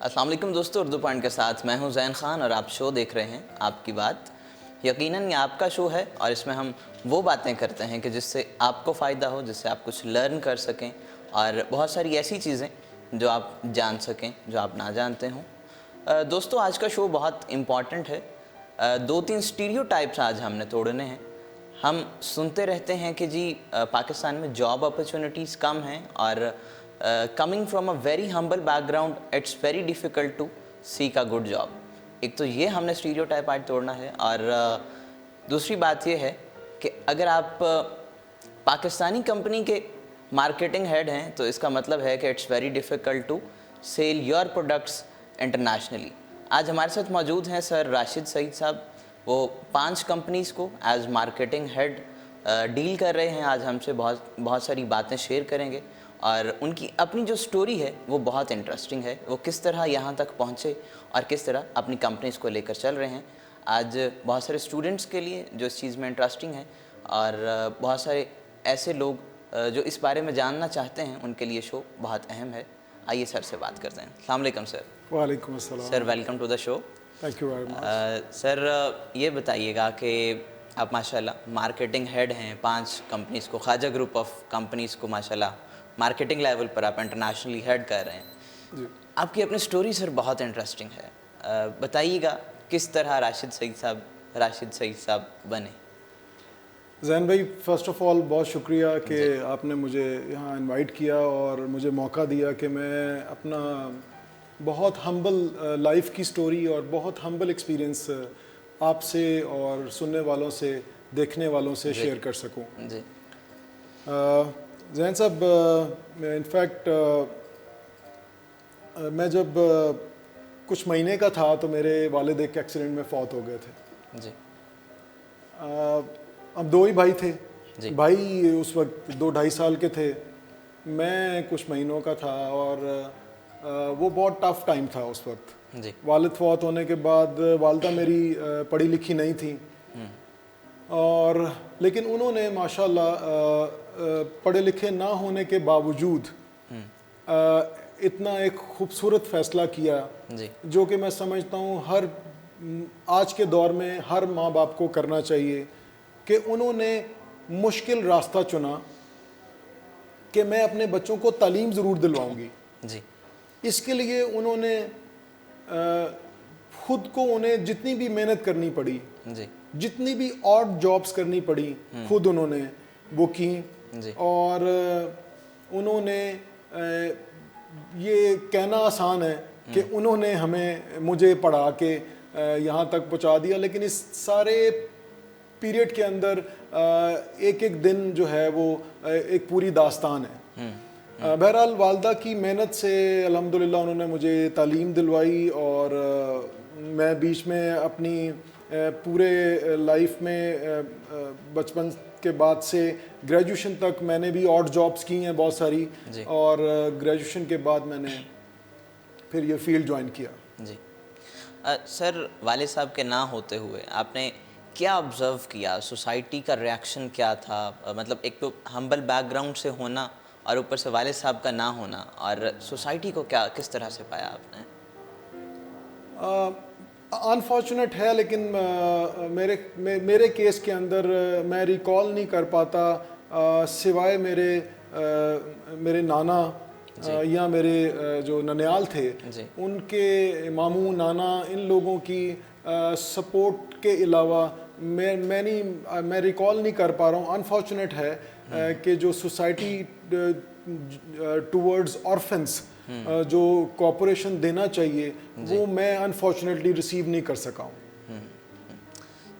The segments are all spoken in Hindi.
अस्सलाम वालेकुम दोस्तों, उर्दू पॉइंट के साथ मैं हूं ज़ैन ख़ान और आप शो देख रहे हैं आपकी बात। यकीनन ये आपका शो है और इसमें हम वो बातें करते हैं कि जिससे आपको फ़ायदा हो, जिससे आप कुछ लर्न कर सकें और बहुत सारी ऐसी चीज़ें जो आप जान सकें जो आप ना जानते हों। दोस्तों, आज का शो बहुत इम्पॉर्टेंट है। दो तीन स्टीरियोटाइप्स आज हमने तोड़ने हैं। हम सुनते रहते हैं कि जी पाकिस्तान में जॉब अपॉर्चुनिटीज़ कम हैं और coming from a very humble background it's very difficult to seek a good job. एक तो ये हमने स्टीरियोटाइप आज तोड़ना है और दूसरी बात ये है कि अगर आप पाकिस्तानी कंपनी के मार्केटिंग हेड हैं तो इसका मतलब है कि it's very difficult to sell your products internationally. आज हमारे साथ मौजूद हैं सर राशिद सईद साहब। वो 5 कंपनीज़ को एज मार्केटिंग हेड डील कर रहे हैं। आज हमसे बहुत सारी बातें शेयर करेंगे और उनकी अपनी जो स्टोरी है वो बहुत इंटरेस्टिंग है। वो किस तरह यहाँ तक पहुँचे और किस तरह अपनी कंपनीज़ को लेकर चल रहे हैं। आज बहुत सारे स्टूडेंट्स के लिए जो इस चीज़ में इंटरेस्टिंग है और बहुत सारे ऐसे लोग जो इस बारे में जानना चाहते हैं उनके लिए शो बहुत अहम है। आइए सर से बात करते हैं। अस्सलाम वालेकुम सर। वालेकुम अस्सलाम sir, welcome to the show. Thank you very much. Sir, ये बताइएगा कि आप माशाल्लाह मार्केटिंग हेड हैं 5 कंपनीज़ को, ख्वाजा ग्रुप ऑफ कंपनीज़ को माशाल्लाह मार्केटिंग लेवल पर आप इंटरनेशनली हेड कर रहे हैं जी, आपकी अपनी स्टोरी सर बहुत इंटरेस्टिंग है। बताइएगा किस तरह राशिद सईद साहब बने। जैन भाई, फ़र्स्ट ऑफ़ ऑल बहुत शुक्रिया कि आपने मुझे यहाँ इनवाइट किया और मुझे मौका दिया कि मैं अपना बहुत हम्बल लाइफ की स्टोरी और बहुत हम्बल एक्सपीरियंस आपसे और सुनने वालों से, देखने वालों से शेयर कर सकूं। जी जैन साहब, इनफैक्ट मैं जब कुछ महीने का था तो मेरे वालिद एक एक्सीडेंट में फौत हो गए थे। जी अब 2 ही भाई थे। जी। भाई उस वक्त 2-2.5 साल के थे, मैं कुछ महीनों का था और वो बहुत टफ टाइम था उस वक्त। जी वालिद फौत होने के बाद वालदा मेरी पढ़ी लिखी नहीं थी और लेकिन उन्होंने माशाल्लाह पढ़े लिखे ना होने के बावजूद इतना एक खूबसूरत फ़ैसला किया जी जो कि मैं समझता हूँ हर आज के दौर में हर माँ बाप को करना चाहिए कि उन्होंने मुश्किल रास्ता चुना कि मैं अपने बच्चों को तालीम ज़रूर दिलवाऊंगी। जी इसके लिए उन्होंने खुद को उन्हें जितनी भी मेहनत करनी पड़ी, जी जितनी भी ऑड जॉब्स करनी पड़ी, खुद उन्होंने वो की जी और उन्होंने ये कहना आसान है कि उन्होंने मुझे पढ़ा के यहाँ तक पहुँचा दिया, लेकिन इस सारे पीरियड के अंदर एक एक दिन जो है वो एक पूरी दास्तान है। बहरहाल वालदा की मेहनत से अल्हम्दुलिल्लाह उन्होंने मुझे तालीम दिलवाई और मैं बीच में अपनी पूरे लाइफ में बचपन के बाद से ग्रेजुएशन तक मैंने भी ऑड जॉब्स की हैं बहुत सारी और ग्रेजुएशन के बाद मैंने फिर ये फील्ड ज्वाइन किया। जी सर, वाले साहब के ना होते हुए आपने क्या ऑब्ज़र्व किया? सोसाइटी का रिएक्शन क्या था? मतलब एक तो हम्बल बैकग्राउंड से होना और ऊपर से वाले साहब का ना होना, और सोसाइटी को किस तरह से पाया आपने? अनफॉर्चुनेट है, लेकिन मेरे केस के अंदर मैं रिकॉल नहीं कर पाता सिवाय मेरे नाना या मेरे जो ननियाल थे उनके मामू नाना, इन लोगों की सपोर्ट के अलावा मैं रिकॉल नहीं कर पा रहा हूँ। अनफॉर्चुनेट है कि जो सोसाइटी टुवर्ड्स ऑर्फन्स जो कॉपरेशन देना चाहिए वो मैं अनफॉर्चुनेटली रिसीव नहीं कर सका हूँ।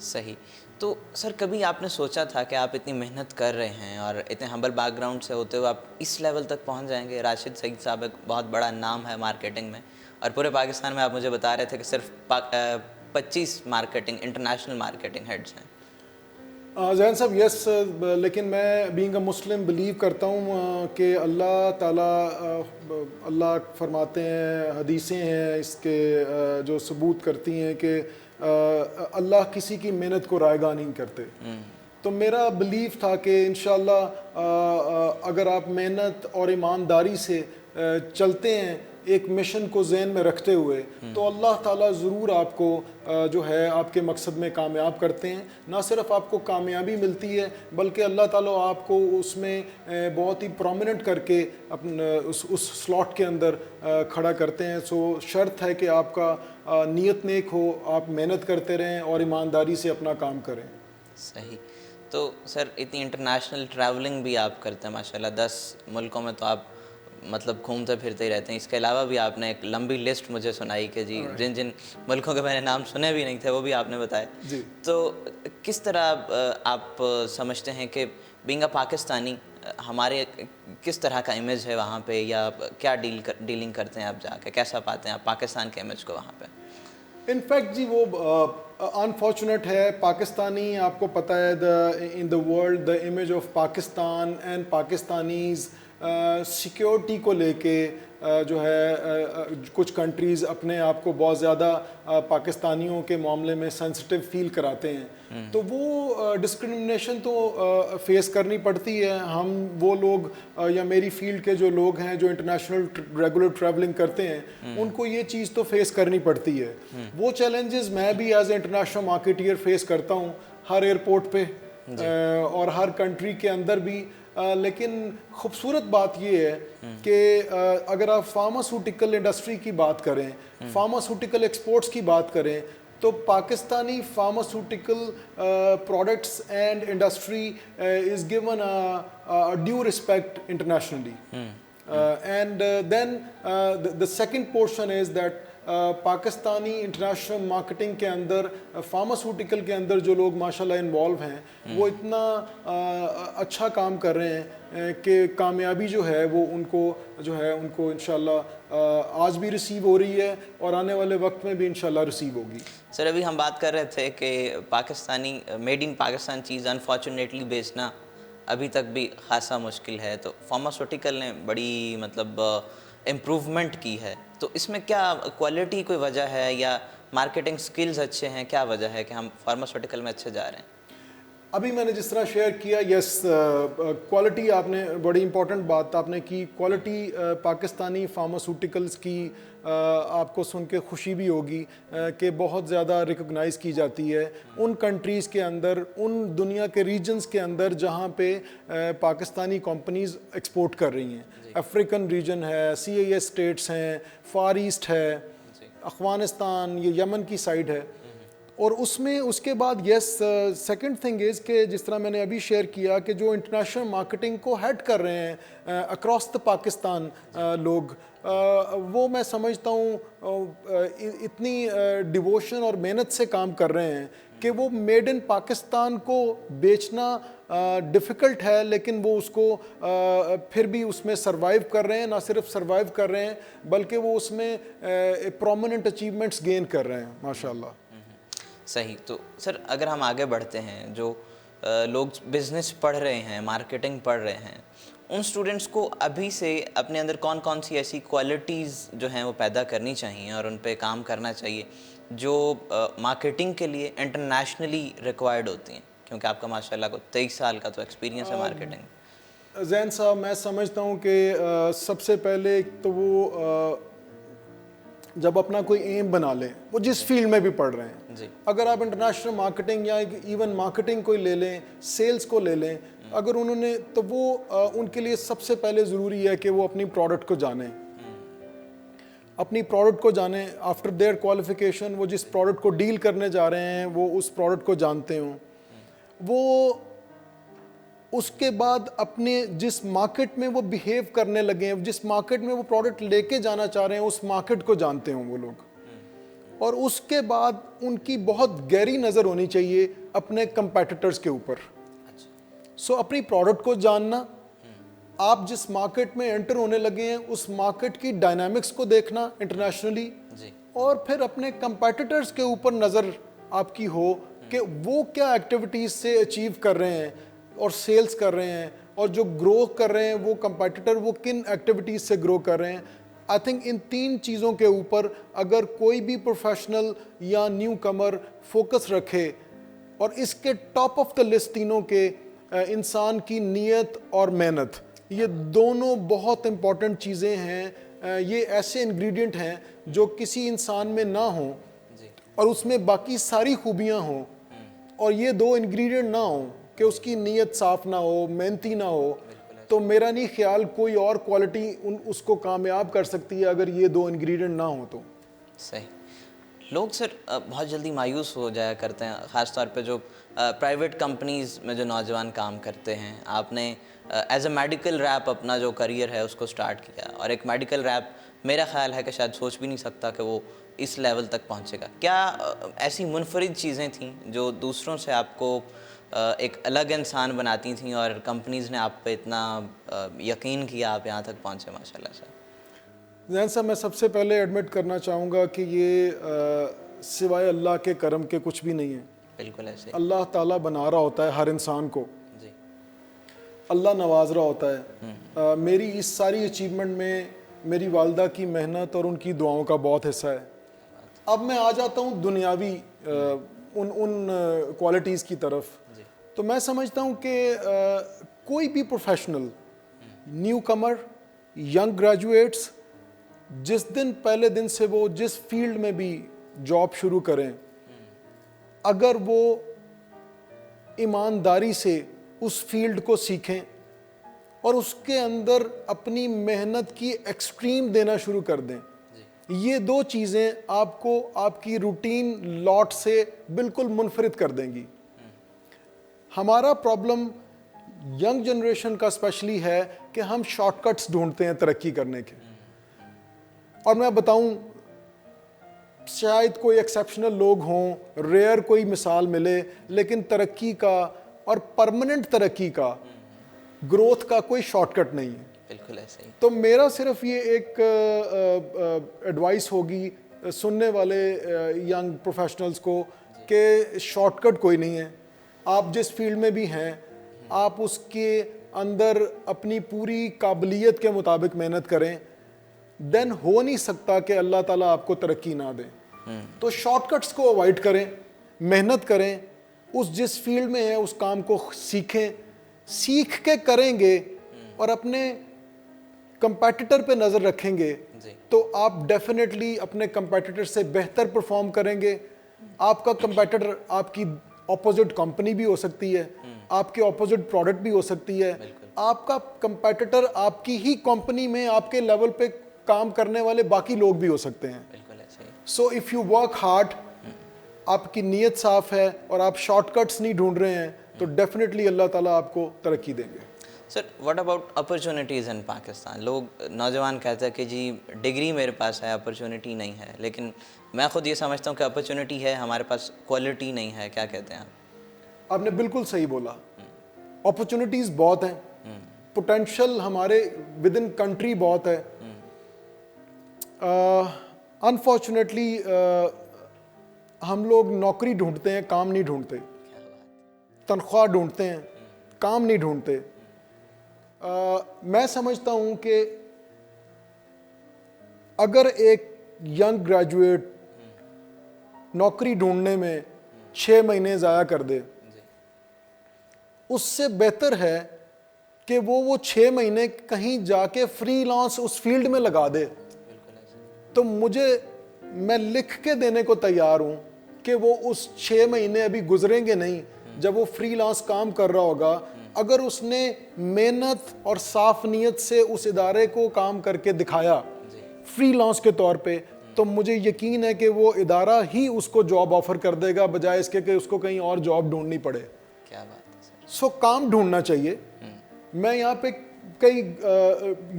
सही। तो सर, कभी आपने सोचा था कि आप इतनी मेहनत कर रहे हैं और इतने हम्बल बैकग्राउंड से होते हुए आप इस लेवल तक पहुंच जाएंगे? राशिद सईद साहब एक बहुत बड़ा नाम है मार्केटिंग में और पूरे पाकिस्तान में आप मुझे बता रहे थे कि सिर्फ 25 इंटरनेशनल मार्केटिंग हेड्स हैं। जैन साहब, यस, लेकिन मैं बीइंग अ मुस्लिम बिलीव करता हूँ कि अल्लाह ताला अल्लाह फरमाते हैं, हदीसें हैं इसके जो सबूत करती हैं कि अल्लाह किसी की मेहनत को रायगा नहीं करते। तो मेरा बिलीव था कि इंशाल्लाह अगर आप मेहनत और ईमानदारी से चलते हैं एक मिशन को ज़हन में रखते हुए, तो अल्लाह ताला ज़रूर आपको जो है आपके मकसद में कामयाब करते हैं। ना सिर्फ आपको कामयाबी मिलती है बल्कि अल्लाह ताला आपको उसमें बहुत ही प्रोमिनेंट करके उस स्लॉट के अंदर खड़ा करते हैं। सो शर्त है कि आपका नीयत नेक हो, आप मेहनत करते रहें और ईमानदारी से अपना काम करें। सही। तो सर इतनी इंटरनेशनल ट्रैवलिंग भी आप करते हैं माशाल्लाह, 10 मुल्कों में तो आप मतलब घूमते फिरते ही रहते हैं। इसके अलावा भी आपने एक लंबी लिस्ट मुझे सुनाई कि जी जिन जिन मुल्कों के मैंने नाम सुने भी नहीं थे वो भी आपने बताए। जी। तो किस तरह आप समझते हैं कि बीइंग अ पाकिस्तानी हमारे किस तरह का इमेज है वहाँ पे, या क्या डीलिंग करते हैं आप जाके, कैसा पाते हैं आप पाकिस्तान के इमेज को वहाँ पे? इनफैक्ट जी वो अनफॉर्चुनेट है, पाकिस्तानी आपको पता है in the world the image of Pakistan and Pakistanis security को लेके जो है कुछ कंट्रीज़ अपने आप को बहुत ज़्यादा पाकिस्तानियों के मामले में सेंसिटिव फील कराते हैं। तो वो डिस्क्रिमिनेशन तो फेस करनी पड़ती है। हम वो लोग या मेरी फील्ड के जो लोग हैं जो इंटरनेशनल रेगुलर ट्रैवलिंग करते हैं उनको ये चीज़ तो फेस करनी पड़ती है। वो चैलेंजेस मैं भी as a international marketeer face करता हूँ हर एयरपोर्ट पे और हर कंट्री के अंदर भी। लेकिन खूबसूरत बात ये है कि अगर आप फार्मास्यूटिकल इंडस्ट्री की बात करें, फार्मास्यूटिकल एक्सपोर्ट्स की बात करें, तो Pakistani pharmaceutical products and industry is given due respect internationally. And then the second portion is that Pakistani international marketing के अंदर फार्मास्यूटिकल के अंदर जो लोग माशाल्लाह इन्वॉल्व हैं वो इतना अच्छा काम कर रहे हैं कि कामयाबी जो है वो उनको इंशाल्लाह आज भी रिसीव हो रही है और आने वाले वक्त में भी इंशाल्लाह रिसीव होगी। सर अभी हम बात कर रहे थे कि Pakistani made in Pakistan cheese unfortunately बेचना अभी तक भी खासा मुश्किल है, तो फार्मास्यूटिकल ने बड़ी मतलब इम्प्रूवमेंट की है। तो इसमें क्या क्वालिटी कोई वजह है या मार्केटिंग स्किल्स अच्छे हैं, क्या वजह है कि हम फार्मास्यूटिकल में अच्छे जा रहे हैं? अभी मैंने जिस तरह शेयर किया, यस क्वालिटी आपने बड़ी इंपॉर्टेंट बात आपने की। क्वालिटी पाकिस्तानी फार्मास्यूटिकल्स की आपको सुन के खुशी भी होगी कि बहुत ज़्यादा रिकॉग्नाइज़ की जाती है उन कंट्रीज़ के अंदर, उन दुनिया के रीजन्स के अंदर जहाँ पे पाकिस्तानी कंपनीज़ एक्सपोर्ट कर रही हैं। अफ्रीकन रीजन है, CIS स्टेट्स हैं, फार ईस्ट है, अफ़गानिस्तान, ये यमन की साइड है। और उसमें उसके बाद यस सेकंड थिंग इज़ कि जिस तरह मैंने अभी शेयर किया कि जो इंटरनेशनल मार्केटिंग को हेड कर रहे हैं अक्रॉस द पाकिस्तान लोग, वो मैं समझता हूँ इतनी डिवोशन और मेहनत से काम कर रहे हैं कि वो मेड इन पाकिस्तान को बेचना डिफ़िकल्ट है, लेकिन वो उसको फिर भी उसमें सरवाइव कर रहे हैं। ना सिर्फ सरवाइव कर रहे हैं बल्कि वो उसमें प्रोमिनेंट अचीवमेंट्स गेन कर रहे हैं माशाल्लाह। सही। तो सर अगर हम आगे बढ़ते हैं, जो लोग बिज़नेस पढ़ रहे हैं, मार्केटिंग पढ़ रहे हैं, उन स्टूडेंट्स को अभी से अपने अंदर कौन कौन सी ऐसी क्वालिटीज़ जो हैं वो पैदा करनी चाहिए और उन पे काम करना चाहिए जो मार्केटिंग के लिए इंटरनेशनली रिक्वायर्ड होती हैं? क्योंकि आपका माशाल्लाह को 23 साल का तो एक्सपीरियंस है मार्केटिंग। जैन साहब, मैं समझता हूँ कि सबसे पहले तो वो जब अपना कोई एम बना लें, वो जिस फील्ड में भी पढ़ रहे हैं जी। अगर आप इंटरनेशनल मार्केटिंग या इवन मार्केटिंग कोई ले लें, सेल्स को ले लें, अगर उन्होंने तो वो उनके लिए सबसे पहले ज़रूरी है कि वो अपनी प्रोडक्ट को जानें, अपनी प्रोडक्ट को जानें। आफ्टर देयर क्वालिफिकेशन वो जिस प्रोडक्ट को डील करने जा रहे हैं वो उस प्रोडक्ट को जानते हों। वो उसके बाद अपने जिस मार्केट में वो बिहेव करने लगे हैं, जिस मार्केट में वो प्रोडक्ट लेके जाना चाह रहे हैं, उस मार्केट को जानते हों वो लोग। और उसके बाद उनकी बहुत गहरी नज़र होनी चाहिए अपने कंपेटिटर्स के ऊपर। सो अपनी प्रोडक्ट को जानना, आप जिस मार्केट में एंटर होने लगे हैं उस मार्केट की डायनामिक्स को देखना इंटरनेशनली, और फिर अपने कंपेटिटर्स के ऊपर नज़र आपकी हो कि वो क्या एक्टिविटीज़ से अचीव कर रहे हैं और सेल्स कर रहे हैं, और जो ग्रो कर रहे हैं वो कंपेटिटर वो किन एक्टिविटीज़ से ग्रो कर रहे हैं। आई थिंक इन तीन चीज़ों के ऊपर अगर कोई भी प्रोफेशनल या न्यू कमर फोकस रखे, और इसके टॉप ऑफ द लिस्ट तीनों के इंसान की नीयत और मेहनत, ये दोनों बहुत इंपॉर्टेंट चीज़ें हैं ये ऐसे इंग्रेडिएंट हैं जो किसी इंसान में ना हो जी। और उसमें बाकी सारी खूबियां हों, और ये दो इंग्रेडिएंट ना हो कि उसकी नीयत साफ ना हो, मेहनती ना हो, तो मेरा नहीं ख्याल कोई और क्वालिटी उसको कामयाब कर सकती है अगर ये दो इंग्रेडिएंट ना हो तो। सही। लोग सर बहुत जल्दी मायूस हो जाया करते हैं, ख़ास तौर पे जो प्राइवेट कंपनीज़ में जो नौजवान काम करते हैं। आपने एज अ मेडिकल रैप अपना जो करियर है उसको स्टार्ट किया, और एक मेडिकल रैप मेरा ख्याल है कि शायद सोच भी नहीं सकता कि वो इस लेवल तक पहुंचेगा। क्या ऐसी मुनफरिद चीज़ें थीं जो दूसरों से आपको एक अलग इंसान बनाती थीं और कंपनीज़ ने आप पे इतना यकीन किया, आप यहाँ तक पहुँचे माशाल्लाह से? जैन साहब, मैं सबसे पहले एडमिट करना चाहूँगा कि ये सिवाय अल्लाह के करम के कुछ भी नहीं है। बिल्कुल ऐसे ही। अल्लाह ताला बना रहा होता है हर इंसान को, जी। अल्लाह नवाज रहा होता है। मेरी इस सारी अचीवमेंट में मेरी वालदा की मेहनत और उनकी दुआओं का बहुत हिस्सा है। अब मैं आ जाता हूँ दुनियावी उन क्वालिटीज़ की तरफ। जी। तो मैं समझता हूँ कि कोई भी प्रोफेशनल, न्यू कमर, यंग ग्रेजुएट्स, जिस दिन पहले दिन से वो जिस फील्ड में भी जॉब शुरू करें, अगर वो ईमानदारी से उस फील्ड को सीखें और उसके अंदर अपनी मेहनत की एक्सट्रीम देना शुरू कर दें, ये दो चीज़ें आपको आपकी रूटीन लॉट से बिल्कुल मुनफरिद कर देंगी। हमारा प्रॉब्लम यंग जनरेशन का स्पेशली है कि हम शॉर्टकट्स ढूंढते हैं तरक्की करने के। और मैं बताऊं, शायद कोई एक्सेप्शनल लोग हों, रेयर कोई मिसाल मिले, लेकिन तरक्की का और परमानेंट तरक्की का, ग्रोथ का कोई शॉर्टकट नहीं है। बिल्कुल ऐसे ही। तो मेरा सिर्फ ये एक एडवाइस होगी सुनने वाले यंग प्रोफेशनल्स को कि शॉर्टकट कोई नहीं है। आप जिस फील्ड में भी हैं, आप उसके अंदर अपनी पूरी काबिलियत के मुताबिक मेहनत करें, देन हो नहीं सकता कि अल्लाह ताला आपको तरक्की ना दे। तो शॉर्टकट्स को अवॉइड करें, मेहनत करें, उस जिस फील्ड में है उस काम को सीखें, सीख के करेंगे और अपने कंपेटिटर पे नज़र रखेंगे तो आप डेफिनेटली अपने कंपेटिटर से बेहतर परफॉर्म करेंगे। आपका कंपेटिटर आपकी ऑपोजिट कंपनी भी हो सकती है, आपके ऑपोजिट प्रोडक्ट भी हो सकती है, आपका कंपेटिटर आपकी ही कंपनी में आपके लेवल पे काम करने वाले बाकी लोग भी हो सकते हैं। So if you work hard, आपकी नीयत साफ है और आप शॉर्टकट्स नहीं ढूंढ रहे हैं, तो डेफिनेटली अल्लाह ताला आपको तरक्की देंगे। सर, व्हाट अबाउट अपॉर्चुनिटीज़ इन पाकिस्तान? लोग नौजवान कहते हैं कि जी डिग्री मेरे पास है, अपॉर्चुनिटी नहीं है, लेकिन मैं खुद ये समझता हूँ कि अपॉर्चुनिटी है, हमारे पास क्वालिटी नहीं है। क्या कहते हैं आप? आपने बिल्कुल सही बोला, अपॉर्चुनिटीज़ बहुत हैं, पोटेंशियल हमारे विद इन कंट्री बहुत है। अनफॉर्चुनेटली हम लोग नौकरी ढूंढते हैं, काम नहीं ढूंढते, तनख्वाह ढूंढते हैं, काम नहीं ढूंढते। मैं समझता हूं कि अगर एक यंग ग्रेजुएट नौकरी ढूंढने में 6 महीने ज़ाया कर दे, उससे बेहतर है कि वो 6 महीने कहीं जाके फ्रीलांस उस फील्ड में लगा दे। तो मैं लिख के देने को तैयार हूं कि वो उस 6 महीने अभी गुजरेंगे नहीं, जब वो फ्रीलांस काम कर रहा होगा, अगर उसने मेहनत और साफ नीयत से उस इदारे को काम करके दिखाया फ्रीलांस के तौर पे, तो मुझे यकीन है कि वो इदारा ही उसको जॉब ऑफर कर देगा, बजाय इसके कि उसको कहीं और जॉब ढूंढनी पड़े। क्या बात है। सो काम ढूंढना चाहिए। मैं यहाँ पे कई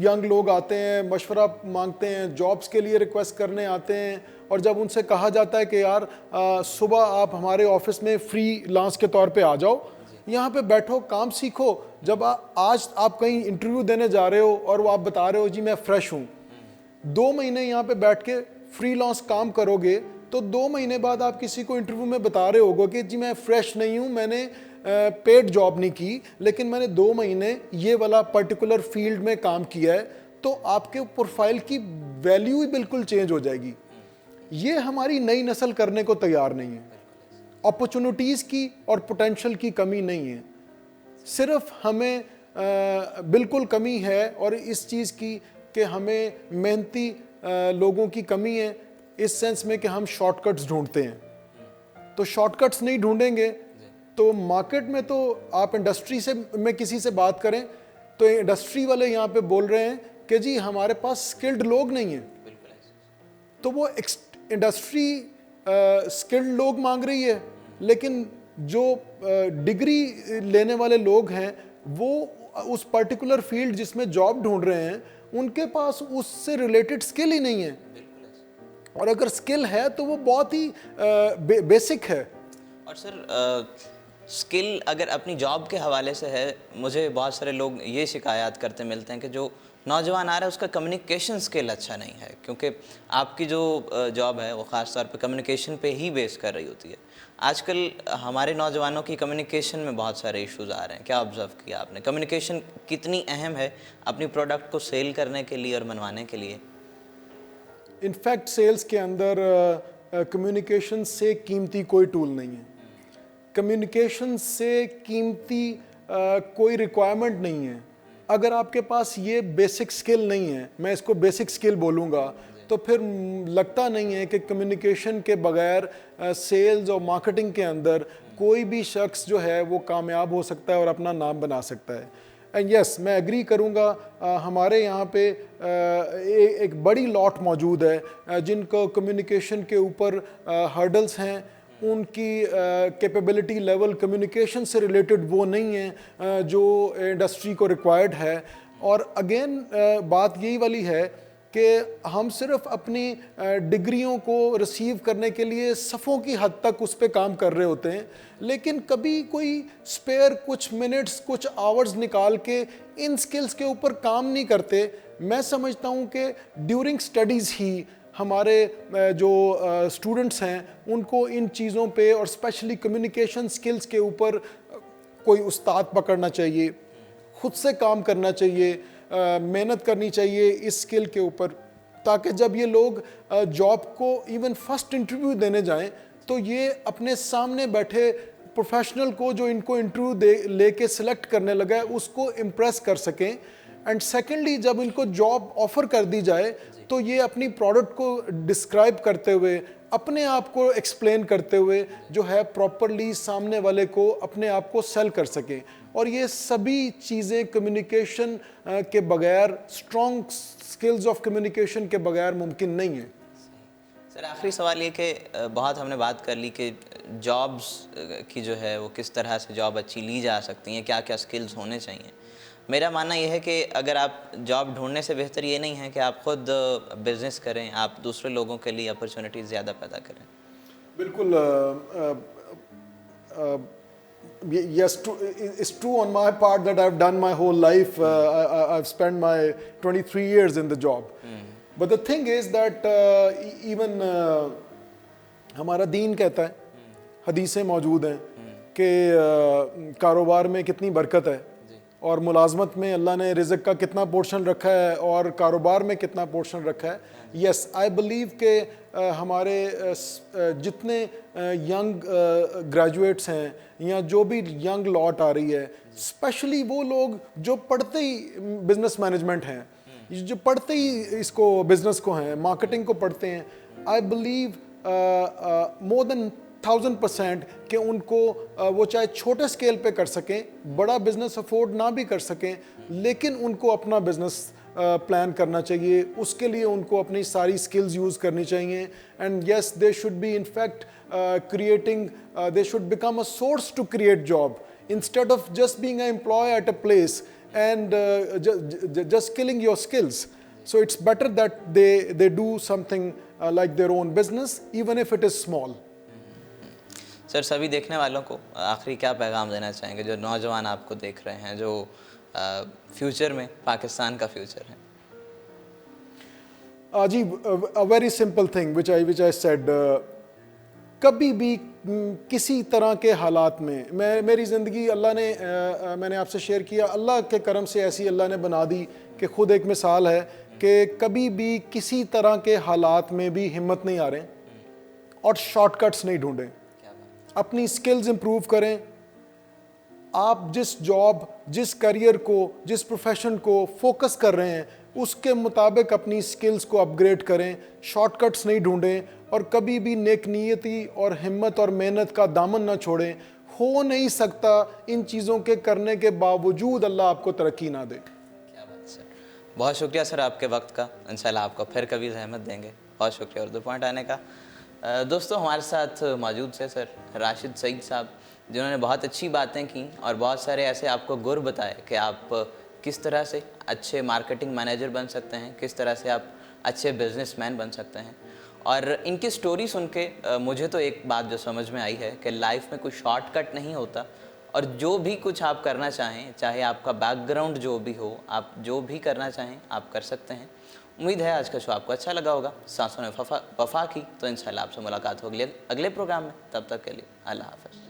यंग लोग आते हैं, मशवरा मांगते हैं, जॉब्स के लिए रिक्वेस्ट करने आते हैं, और जब उनसे कहा जाता है कि यार सुबह आप हमारे ऑफिस में फ्रीलांस के तौर पे आ जाओ, यहाँ पे बैठो, काम सीखो। जब आज आप कहीं इंटरव्यू देने जा रहे हो और वो आप बता रहे हो जी मैं फ्रेश हूँ, 2 महीने यहाँ पे बैठ के फ्रीलांस काम करोगे तो 2 महीने बाद आप किसी को इंटरव्यू में बता रहे होगे कि जी मैं फ्रेश नहीं हूँ, मैंने पेड जॉब नहीं की, लेकिन मैंने 2 महीने ये वाला पर्टिकुलर फील्ड में काम किया है, तो आपके प्रोफाइल की वैल्यू ही बिल्कुल चेंज हो जाएगी। ये हमारी नई नस्ल करने को तैयार नहीं है। अपॉर्चुनिटीज़ की और पोटेंशियल की कमी नहीं है, सिर्फ हमें बिल्कुल कमी है और इस चीज़ की कि हमें मेहनती लोगों की कमी है, इस सेंस में कि हम शॉर्टकट्स ढूंढते हैं। तो शॉर्टकट्स नहीं ढूंढेंगे तो मार्केट में, तो आप इंडस्ट्री से में किसी से बात करें तो इंडस्ट्री वाले यहाँ पे बोल रहे हैं कि जी हमारे पास स्किल्ड लोग नहीं हैं। तो वो इंडस्ट्री स्किल्ड लोग मांग रही है, लेकिन जो डिग्री लेने वाले लोग हैं वो उस पर्टिकुलर फील्ड जिसमें जॉब ढूंढ रहे हैं उनके पास उससे रिलेटेड स्किल ही नहीं है, और अगर स्किल है तो वो बहुत ही बेसिक है। और सर स्किल अगर अपनी जॉब के हवाले से है, मुझे बहुत सारे लोग ये शिकायत करते मिलते हैं कि जो नौजवान आ रहा है उसका कम्युनिकेशन स्किल अच्छा नहीं है, क्योंकि आपकी जो जॉब है वो ख़ास तौर पे कम्युनिकेशन पे ही बेस कर रही होती है। आजकल हमारे नौजवानों की कम्युनिकेशन में बहुत सारे इश्यूज आ रहे हैं। क्या ऑब्जर्व किया आपने, कम्युनिकेशन कितनी अहम है अपनी प्रोडक्ट को सेल करने के लिए और मनवाने के लिए? इनफैक्ट सेल्स के अंदर कम्युनिकेशन से कीमती कोई टूल नहीं है। कम्युनिकेशन से कीमती कोई रिक्वायरमेंट नहीं है। अगर आपके पास ये बेसिक स्किल नहीं है, मैं इसको बेसिक स्किल बोलूँगा, तो फिर लगता नहीं है कि कम्युनिकेशन के बगैर सेल्स और मार्केटिंग के अंदर कोई भी शख्स जो है वो कामयाब हो सकता है और अपना नाम बना सकता है। एंड यस, मैं एग्री करूँगा, हमारे यहाँ पे एक बड़ी लॉट मौजूद है जिनको कम्युनिकेशन के ऊपर हर्डल्स हैं, उनकी कैपेबिलिटी लेवल कम्युनिकेशन से रिलेटेड वो नहीं है जो इंडस्ट्री को रिक्वायर्ड है। और अगेन बात यही वाली है कि हम सिर्फ अपनी डिग्रियों को रिसीव करने के लिए सफ़ों की हद तक उस पर काम कर रहे होते हैं, लेकिन कभी कोई स्पेयर कुछ मिनट्स कुछ आवर्स निकाल के इन स्किल्स के ऊपर काम नहीं करते। मैं समझता हूँ कि ड्यूरिंग स्टडीज़ ही हमारे जो स्टूडेंट्स हैं उनको इन चीज़ों पे और स्पेशली कम्युनिकेशन स्किल्स के ऊपर कोई उस्ताद पकड़ना चाहिए, खुद से काम करना चाहिए, मेहनत करनी चाहिए इस स्किल के ऊपर, ताकि जब ये लोग जॉब को इवन फर्स्ट इंटरव्यू देने जाएं तो ये अपने सामने बैठे प्रोफेशनल को जो इनको इंटरव्यू दे लेके सिलेक्ट करने लगा है उसको इम्प्रेस कर सकें। एंड सेकेंडली, जब इनको जॉब ऑफर कर दी जाए तो ये अपनी प्रोडक्ट को डिस्क्राइब करते हुए, अपने आप को एक्सप्लेन करते हुए जो है प्रॉपरली सामने वाले को अपने आप को सेल कर सकें। और ये सभी चीज़ें कम्युनिकेशन के बगैर, स्ट्रॉन्ग स्किल्स ऑफ कम्युनिकेशन के बगैर मुमकिन नहीं है। सर आखिरी सवाल ये कि बहुत हमने बात कर ली कि जॉब्स की जो है वो किस तरह से जॉब अच्छी ली जा सकती हैं, क्या क्या स्किल्स होने चाहिए। मेरा मानना यह है कि अगर आप जॉब ढूंढने से बेहतर ये नहीं है कि आप खुद बिजनेस करें, आप दूसरे लोगों के लिए अपॉर्चुनिटीज़ ज़्यादा पैदा करें। बिल्कुल, yes, it's true on my part that I've done my whole life. I've spent my 23 years in the job. But the thing is that even हमारा दीन कहता है, हदीसें मौजूद हैं कि कारोबार में कितनी बरकत है और मुलाजमत में अल्लाह ने रिज़्क़ का कितना पोर्शन रखा है और कारोबार में कितना पोर्शन रखा है। यस, आई बिलीव कि हमारे जितने यंग ग्रेजुएट्स हैं या जो भी यंग लॉट आ रही है, स्पेशली वो लोग जो पढ़ते ही बिजनेस मैनेजमेंट हैं, जो पढ़ते ही इसको बिजनेस को हैं, मार्केटिंग को पढ़ते हैं, आई बिलीव मोर देन 1000% कि उनको वो चाहे छोटे स्केल पे कर सकें, बड़ा बिजनेस अफोर्ड ना भी कर सकें, लेकिन उनको अपना बिजनेस प्लान करना चाहिए। उसके लिए उनको अपनी सारी स्किल्स यूज़ करनी चाहिए। And yes, they should be in fact creating, they should become a source to create job instead of just being a employ at a place and just killing your skills. So it's better that they do something like their own business, even if it is small. Sir सभी देखने वालों को आखिरी क्या पैगाम देना चाहेंगे, जो नौजवान आपको देख रहे हैं, जो फ्यूचर में पाकिस्तान का फ्यूचर है? जी, a very simple thing which I said, कभी भी किसी तरह के हालात में, मेरी ज़िंदगी अल्लाह ने, मैंने आपसे शेयर किया, अल्लाह के करम से ऐसी अल्लाह ने बना दी कि खुद एक मिसाल है कि कभी भी किसी तरह के हालात में भी हिम्मत नहीं आ रहे और शॉर्टकट्स नहीं ढूंढें। अपनी स्किल्स इंप्रूव करें। आप जिस जॉब, जिस करियर को, जिस प्रोफेशन को फोकस कर रहे हैं, उसके मुताबिक अपनी स्किल्स को अपग्रेड करें, शॉर्टकट्स नहीं ढूंढें और कभी भी नेक नीयती और हिम्मत और मेहनत का दामन ना छोड़ें। हो नहीं सकता इन चीज़ों के करने के बावजूद अल्लाह आपको तरक्की ना दे। क्या बात सर, बहुत शुक्रिया सर आपके वक्त का। इंशाल्लाह आपको फिर कभी रहमत देंगे। बहुत शुक्रिया उर्दू पॉइंट आने का। दोस्तों हमारे साथ मौजूद थे सर राशिद सईद साहब, जिन्होंने बहुत अच्छी बातें की और बहुत सारे ऐसे आपको गुर बताए कि आप किस तरह से अच्छे मार्केटिंग मैनेजर बन सकते हैं, किस तरह से आप अच्छे बिजनेसमैन बन सकते हैं। और इनकी स्टोरी सुन के मुझे तो एक बात जो समझ में आई है कि लाइफ में कोई शॉर्टकट नहीं होता और जो भी कुछ आप करना चाहें, चाहे आपका बैकग्राउंड जो भी हो, आप जो भी करना चाहें आप कर सकते हैं। उम्मीद है आज का शो आपको अच्छा लगा होगा। सांसों ने वफा की, तो इंशाल्लाह आपसे मुलाकात होगी अगले प्रोग्राम में। तब तक के लिए अल्लाह हाफ़िज़।